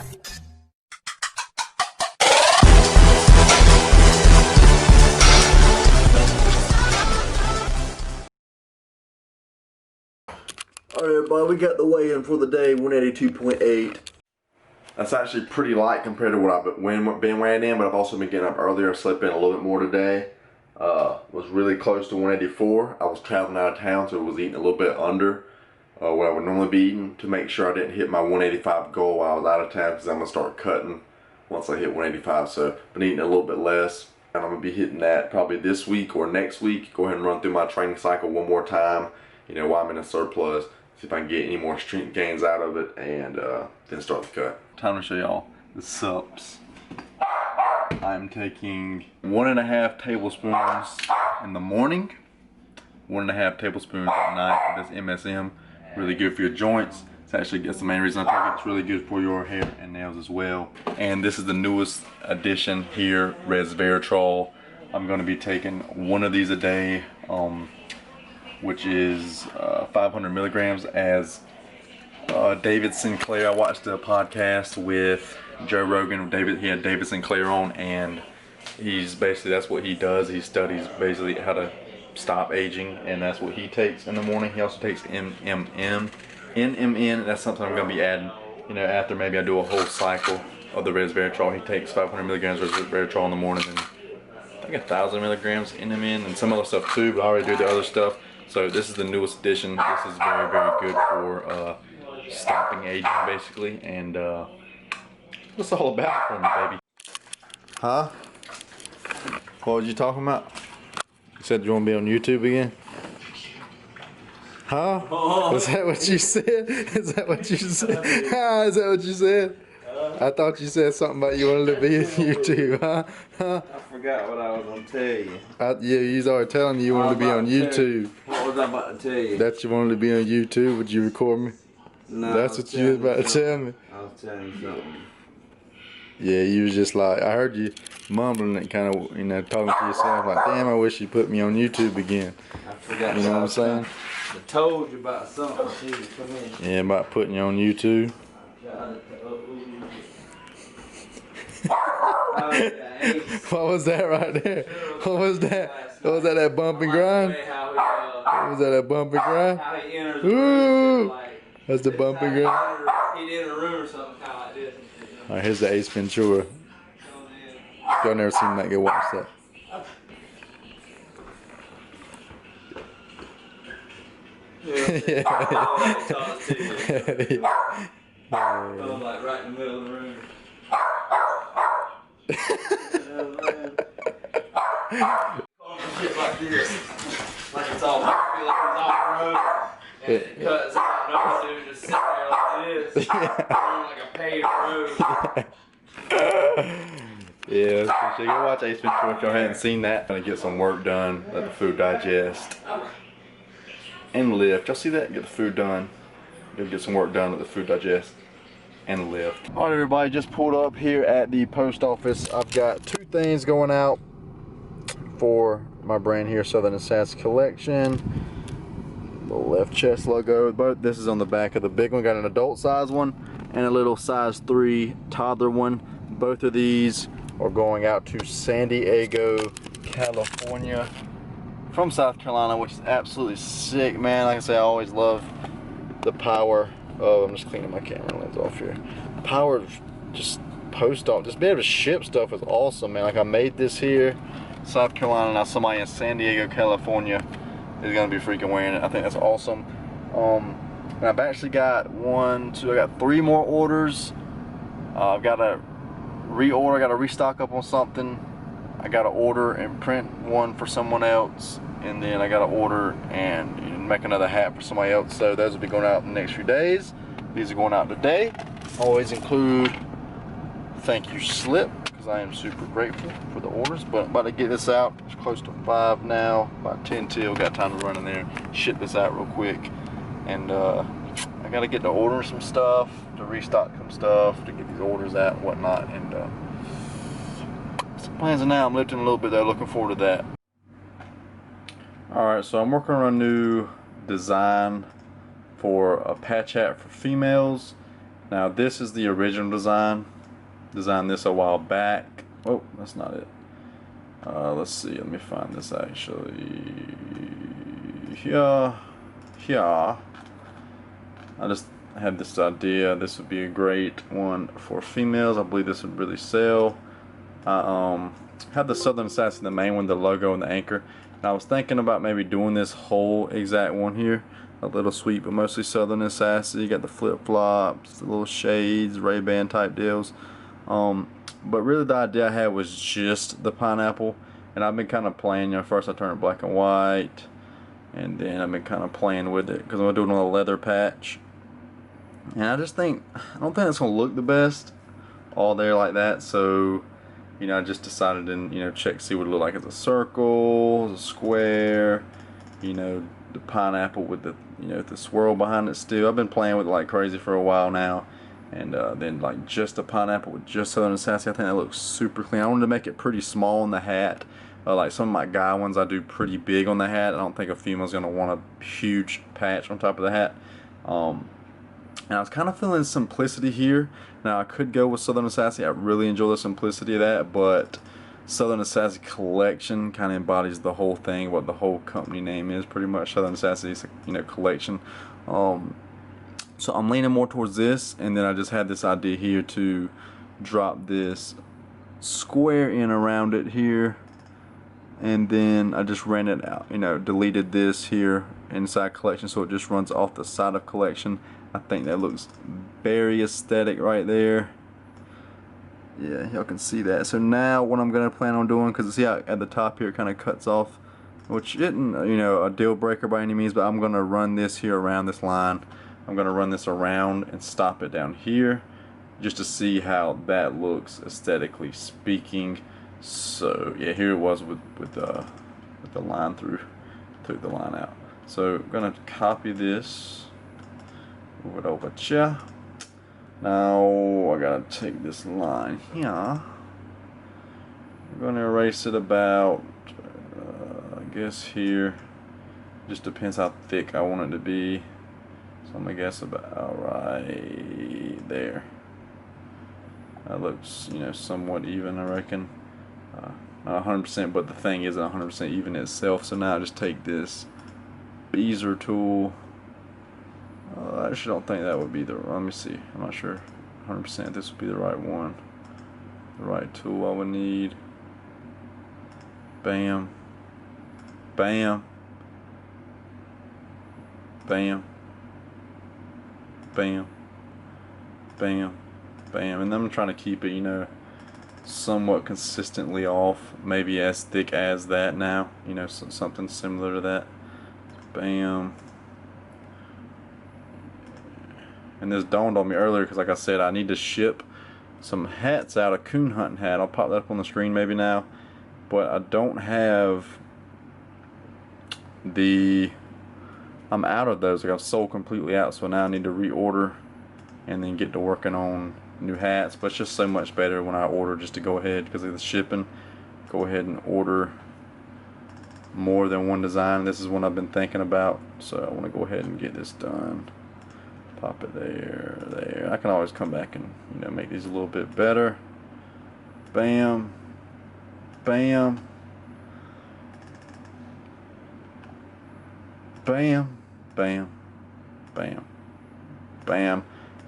Alright everybody, we got the weigh-in for the day, 182.8. That's actually pretty light compared to what I've been weighing in, but I've also been getting up earlier. I slept in a little bit more today. Was really close to 184. I was traveling out of town, so I was eating a little bit under what I would normally be eating to make sure I didn't hit my 185 goal while I was out of town, because I'm going to start cutting once I hit 185. So I've been eating a little bit less, and I'm going to be hitting that probably this week or next week. Go ahead and run through my training cycle one more time, you know, while I'm in a surplus. See if I can get any more strength gains out of it, and then start the cut. Time to show y'all the sups. I'm taking 1.5 tablespoons in the morning, 1.5 tablespoons at night of this MSM. Really good for your joints. That's the main reason I take it. It's really good for your hair and nails as well. And this is the newest addition here, resveratrol. I'm going to be taking one of these a day, which is 500 milligrams. As David Sinclair, I watched a podcast with Joe Rogan. He had David Sinclair on, and he's basically, that's what he does. He studies basically how to stop aging, and that's what he takes in the morning. He also takes NMN. That's something I'm going to be adding, you know, after maybe I do a whole cycle of the resveratrol. He takes 500 milligrams of resveratrol in the morning, and I think 1,000 milligrams NMN and some other stuff too, but I already do the other stuff. So this is the newest addition. This is very, very good for stopping aging, basically. And what's all about for me, baby? Huh? What was you talking about? You said you want to be on YouTube again? Huh? Is that what you said? Is that what you said? Is that what you said? I thought you said something about you wanted to be on YouTube, huh? I forgot what I was going to tell you. Yeah, you was already telling me you wanted to be on YouTube. What was I about to tell you? That you wanted to be on YouTube. Would you record me? No. That's what you was about to tell me. I was telling you something. Yeah, you was just like, I heard you mumbling and kind of, you know, talking to yourself like, damn, I wish you put me on YouTube again. I forgot. You know what I'm saying? I told you about something. Come in. Yeah, about putting you on YouTube. What was that right there? What was that? What was that? That bump and grind? What was that? That bump and grind? Ooh! That's the bump and grind. He'd in a room or something kind of like this. Alright, here's the Ace Ventura. If y'all never seen that, go watch that. Yeah. Like right in the middle of the room. Shit like this. Like it's all bumpy, like it's off road. And it cuts out. No dude just sitting there like this. Like a paved road. Yeah, so go watch Ace Ventura if y'all hadn't seen that. Gonna get some work done, let the food digest, and lift. Y'all see that? Get the food done. Gonna get some work done, let the food digest, and lift. Alright everybody, just pulled up here at the post office. I've got 2 things going out for my brand here, Southern Assassin Collection. The left chest logo. Both this is on the back of the big one. Got an adult size one and a little size 3 toddler one. Both of these are going out to San Diego, California from South Carolina, which is absolutely sick, man. Like I say, I always love the power of, I'm just cleaning my camera lens off here. The power of just post off, just being able to ship stuff is awesome, man. Like I made this here, South Carolina, now somebody in San Diego, California is gonna be freaking wearing it. I think that's awesome. And I've actually got I got 3 more orders. I've got to reorder, I got to restock up on something. I got to order and print one for someone else, and then I got to order and make another hat for somebody else. So those will be going out in the next few days. These are going out today. Always include thank you slip, because I am super grateful for the orders. But I'm about to get this out. It's close to 5 now, about 10 till. Got time to run in there, ship this out real quick. And I got to get to ordering some stuff, to restock some stuff, to get these orders out and whatnot. And some plans are now. I'm lifting a little bit there, looking forward to that. Alright, so I'm working on a new design for a patch hat for females. Now this is the original design. Designed this a while back. Oh, that's not it. Let's see. Let me find this actually. Here. I just had this idea. This would be a great one for females. I believe this would really sell. I had the Southern Assassin, the main one, the logo and the anchor. And I was thinking about maybe doing this whole exact one here. A little sweet, but mostly Southern Assassin. You got the flip flops, the little shades, Ray-Ban type deals. But really the idea I had was just the pineapple. And I've been kind of playing, first I turned it black and white. And then I've been kind of playing with it because I'm doing a leather patch. And I don't think it's going to look the best all there like that. So, I just decided to, check, see what it looked like as a circle, as a square, the pineapple with the, the swirl behind it still. I've been playing with it like crazy for a while now. And then like just the pineapple with just Southern Assassin, I think that looks super clean. I wanted to make it pretty small in the hat. Like some of my guy ones I do pretty big on the hat. I don't think a female's going to want a huge patch on top of the hat. And I was kind of feeling simplicity here. Now I could go with Southern Assassin. I really enjoy the simplicity of that, but Southern Assassin Collection kind of embodies the whole thing, what the whole company name is pretty much. Southern Assassin, collection. So I'm leaning more towards this, and then I just had this idea here to drop this square in around it here, and then I just ran it out, deleted this here inside collection, so it just runs off the side of collection. I think that looks very aesthetic right there. Yeah, y'all can see that. So now what I'm gonna plan on doing, because see how at the top here it kind of cuts off, which isn't a deal breaker by any means, but I'm gonna run this here around this line. I'm gonna run this around and stop it down here just to see how that looks aesthetically speaking. So yeah, here it was with the line through, took the line out. So I'm gonna copy this, move it over here. Now I gotta take this line here. I'm gonna erase it about, I guess here. Just depends how thick I want it to be. So I'm gonna guess about right there. That looks, somewhat even, I reckon. Not 100%, but the thing isn't 100% even itself. So now I just take this bezier tool. I actually don't think that would be the. Let me see. I'm not sure 100% this would be the right one. The right tool I would need. Bam. Bam. Bam. Bam. Bam. Bam. And then I'm trying to keep it, somewhat consistently off. Maybe as thick as that now. Something similar to that. Bam. And this dawned on me earlier because, like I said, I need to ship some hats out, a coon hunting hat. I'll pop that up on the screen maybe now. But I don't have I'm out of those. Like I've sold completely out, so now I need to reorder and then get to working on new hats. But it's just so much better when I order just to go ahead, because of the shipping, go ahead and order more than one design. This is one I've been thinking about, so I want to go ahead and get this done. Pop it there. I can always come back and make these a little bit better. Bam, bam, bam, bam, bam, bam.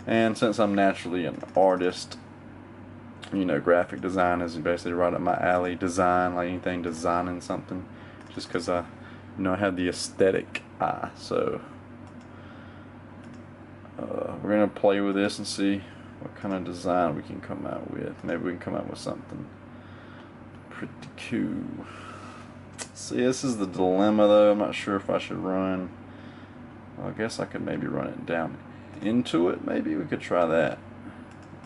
And since I'm naturally an artist, graphic design is basically right up my alley. Design, like anything designing something, just because I have the aesthetic eye. So we're gonna play with this and see what kind of design we can come out with. Maybe we can come out with something pretty cool. See, this is the dilemma though. I'm not sure if I should run. Well, I guess I could maybe run it down into it. Maybe we could try that.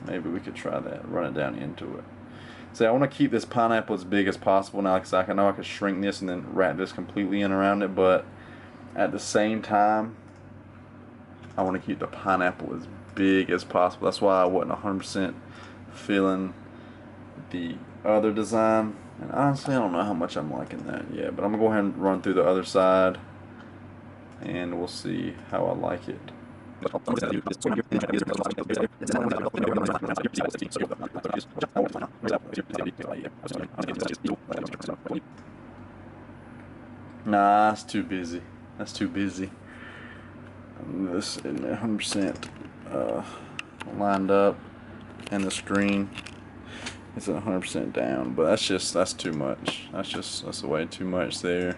Run it down into it. See, I want to keep this pineapple as big as possible now, because I know I could shrink this and then wrap this completely in around it, but at the same time I want to keep the pineapple as big as possible. That's why I wasn't 100% feeling the other design. And honestly, I don't know how much I'm liking that yet. But I'm going to go ahead and run through the other side, and we'll see how I like it. Nah, that's too busy. That's too busy. This isn't 100% lined up, and the screen is at 100% down. But that's too much. That's way too much there.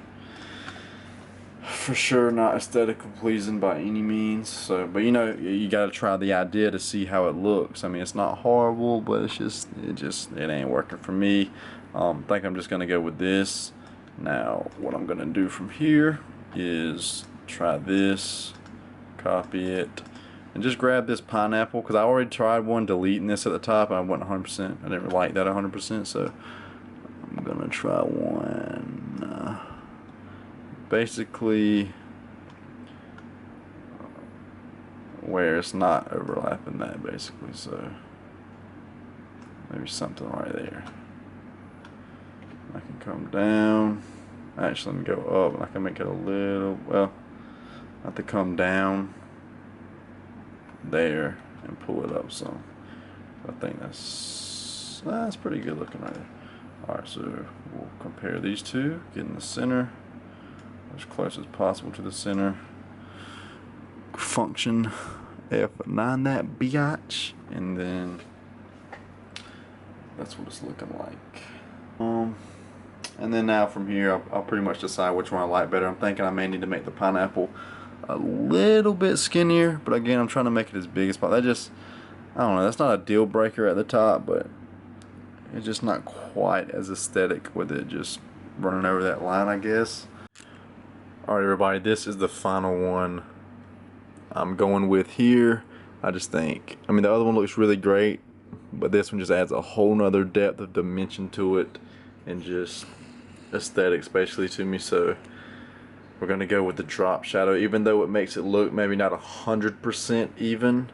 For sure, not aesthetically pleasing by any means. So, but you know, you gotta try the idea to see how it looks. I mean, it's not horrible, but it ain't working for me. Think I'm just gonna go with this. Now, what I'm gonna do from here is try this, copy it, and just grab this pineapple, because I already tried one deleting this at the top and I wasn't 100%. I didn't like that 100%, so I'm gonna try one. Basically, where it's not overlapping that, basically. So maybe something right there. I can come down. Actually, let me go up, and I can make it a little, well, I have to come down there and pull it up some. I think that's pretty good looking right there. Alright, so we'll compare these two, get in the center, as close as possible to the center. Function F9 that biatch, and then that's what it's looking like. And then now from here, I'll pretty much decide which one I like better. I'm thinking I may need to make the pineapple a little bit skinnier, but again, I'm trying to make it as big as possible. I don't know, that's not a deal breaker at the top, but it's just not quite as aesthetic with it just running over that line, I guess. Alright everybody, this is the final one I'm going with here. I just think, I mean, the other one looks really great, but this one just adds a whole nother depth of dimension to it and just aesthetics basically to me. So we're gonna go with the drop shadow, even though it makes it look maybe not 100% even,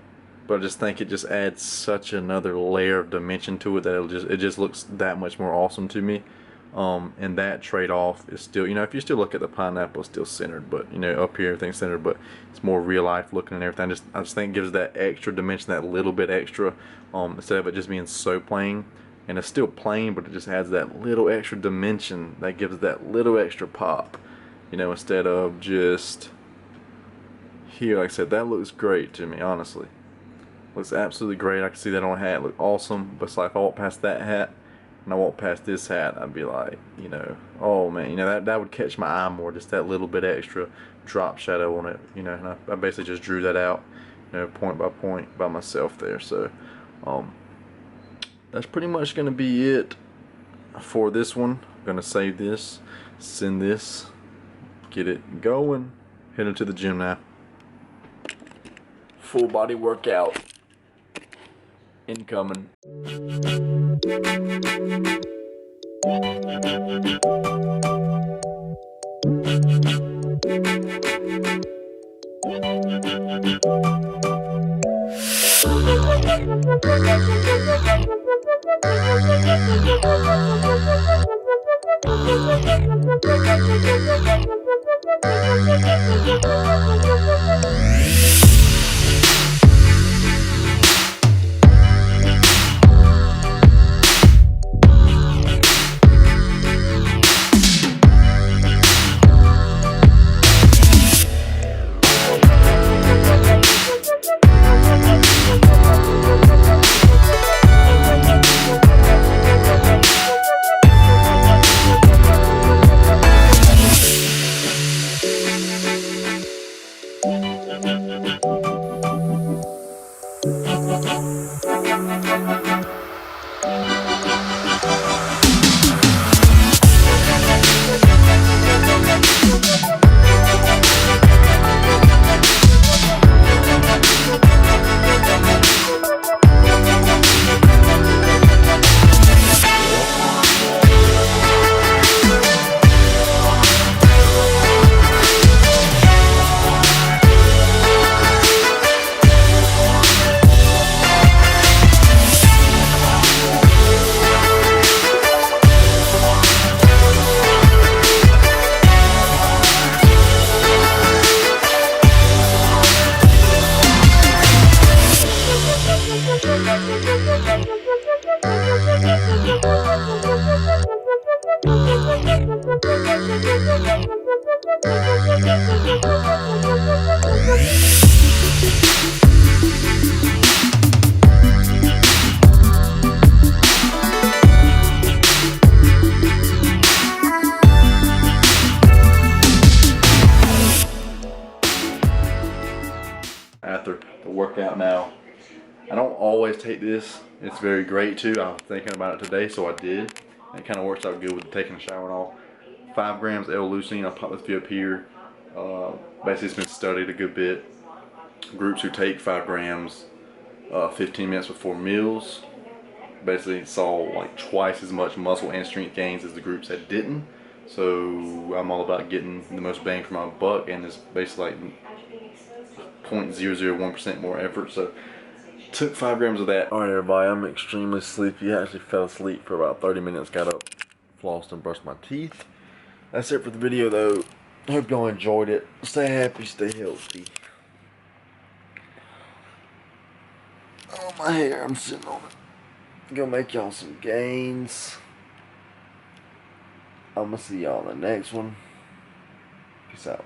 but I just think it just adds such another layer of dimension to it that it just looks that much more awesome to me. And that trade-off is still, you know, if you still look at the pineapple, it's still centered, but you know, up here everything's centered, but it's more real life looking and everything. I just think it gives that extra dimension, that little bit extra, instead of it just being so plain. And it's still plain, but it just adds that little extra dimension that gives that little extra pop, you know, instead of just here. Like I said, that looks great to me, honestly. Looks absolutely great. I can see that on a hat, look awesome. But it's like if I walk past that hat and I walk past this hat, I'd be like, you know, oh man, you know, that would catch my eye more, just that little bit extra drop shadow on it, you know. And I basically just drew that out, you know, point by point by myself there. So that's pretty much going to be it for this one. I'm going to save this, send this, get it going, heading to the gym now. Full body workout incoming. After the workout now, I don't always take this. It's very great too. I was thinking about it today, so I did. It kind of works out good with taking a shower and all. 5 grams L-leucine. I'll pop this video up here. Basically, it's been studied a good bit. Groups who take 5 grams 15 minutes before meals basically saw like twice as much muscle and strength gains as the groups that didn't. So I'm all about getting the most bang for my buck, and it's basically like 0.001% more effort. So took 5 grams of that. Alright everybody, I'm extremely sleepy. I actually fell asleep for about 30 minutes, got up, flossed and brushed my teeth. That's it for the video though. I hope y'all enjoyed it. Stay happy, stay healthy. Oh, my hair, I'm sitting on it. Gonna make y'all some gains. I'm gonna see y'all in the next one. Peace out.